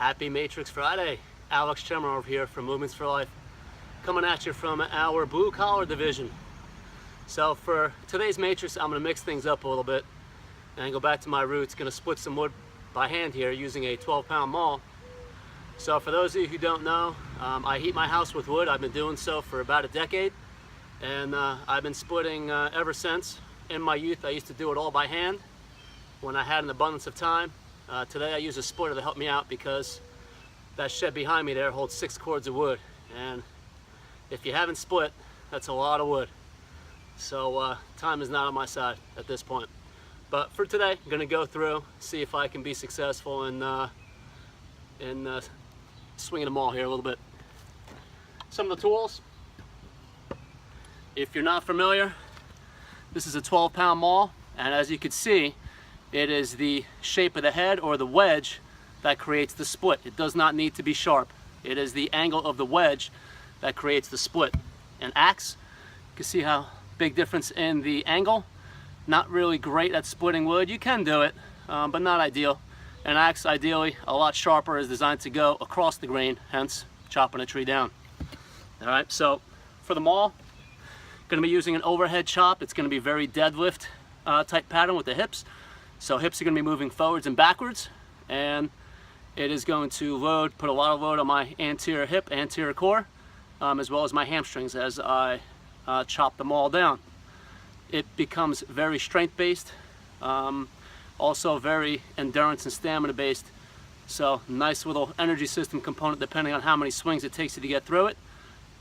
Happy Matrix Friday. Alex Chemmer over here from Movements for Life, coming at you from our blue collar division. So for today's matrix, I'm going to mix things up a little bit and go back to my roots. Going to split some wood by hand here using a 12-pound maul. So for those of you who don't know, I heat my house with wood. I've been doing so for about a decade, and I've been splitting ever since. In my youth, I used to do it all by hand when I had an abundance of time. Today I use a splitter to help me out because that shed behind me there holds 6 cords of wood, and if you haven't split, that's a lot of wood. So time is not on my side at this point. But for today, I'm going to go through, see if I can be successful in swinging them all here a little bit. Some of the tools, if you're not familiar, this is a 12-pound maul, and as you can see, it is the shape of the head or the wedge that creates the split. It does not need to be sharp. It is the angle of the wedge that creates the split. An axe, you can see how big difference in the angle. Not really great at splitting wood. You can do it, but not ideal. An axe, ideally, a lot sharper, is designed to go across the grain, hence chopping a tree down. All right, so for the maul, going to be using an overhead chop. It's going to be very deadlift type pattern with the hips. So hips are going to be moving forwards and backwards, and it is going to put a lot of load on my anterior hip, anterior core, as well as my hamstrings as I chop them all down. It becomes very strength-based, also very endurance and stamina-based. So nice little energy system component depending on how many swings it takes you to get through it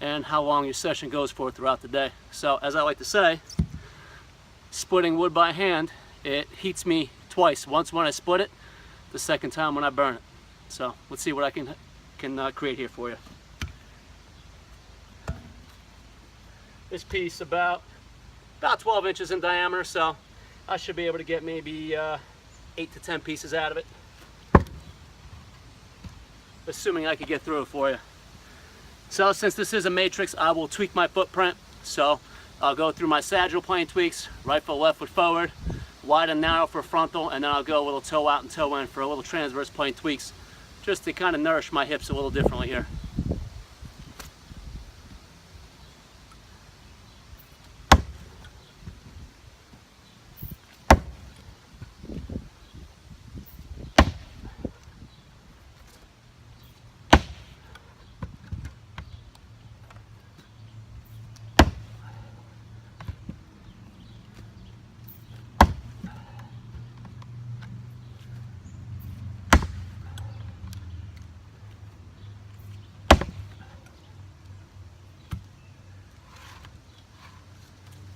and how long your session goes for throughout the day. So as I like to say, splitting wood by hand, it heats me twice. Once when I split it, the second time when I burn it. So let's see what I can create here for you. This piece about 12 inches in diameter, so I should be able to get maybe 8 to 10 pieces out of it, assuming I could get through it for you. So since this is a matrix, I will tweak my footprint. So I'll go through my sagittal plane tweaks, right foot, left foot forward, wide and narrow for frontal, and then I'll go a little toe out and toe in for a little transverse plane tweaks, just to kind of nourish my hips a little differently here.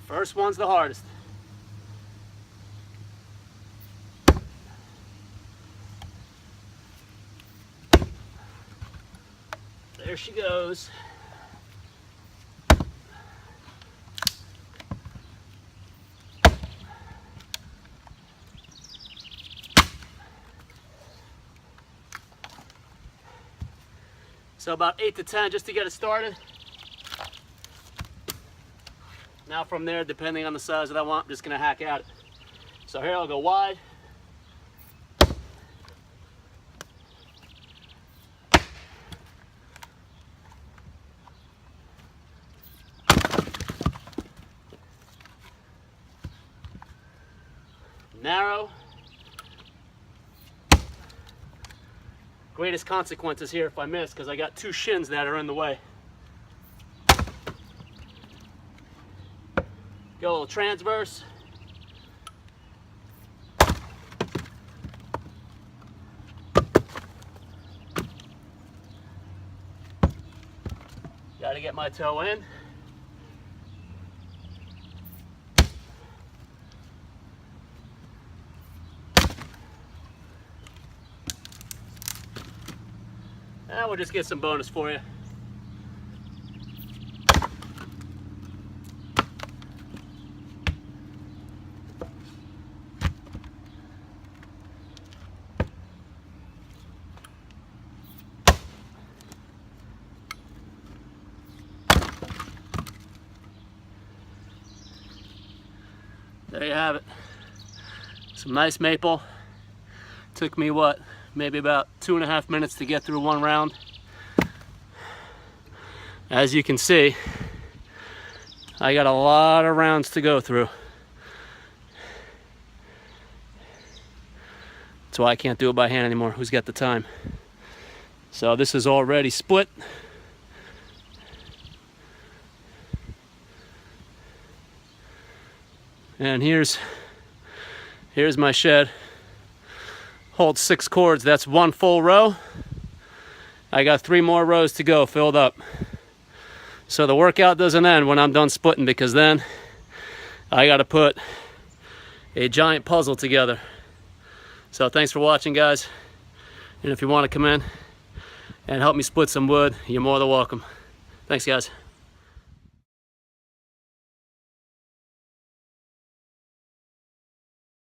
First one's the hardest. There she goes. So about 8 to 10 just to get it started. Now from there, depending on the size that I want, I'm just going to hack at it. So here I'll go wide. Narrow. Greatest consequences here if I miss, because I got 2 shins that are in the way. Go a little transverse. Got to get my toe in. And we'll just get some bonus for you. There you have it. Some nice maple. Took me what, maybe about 2.5 minutes to get through one round. As you can see, I got a lot of rounds to go through. That's why I can't do it by hand anymore. Who's got the time? So this is already split. And here's my shed. Holds 6 cords. That's 1 full row. I got 3 more rows to go filled up. So the workout doesn't end when I'm done splitting, because then I got to put a giant puzzle together. So thanks for watching, guys. And if you want to come in and help me split some wood, you're more than welcome. Thanks, guys.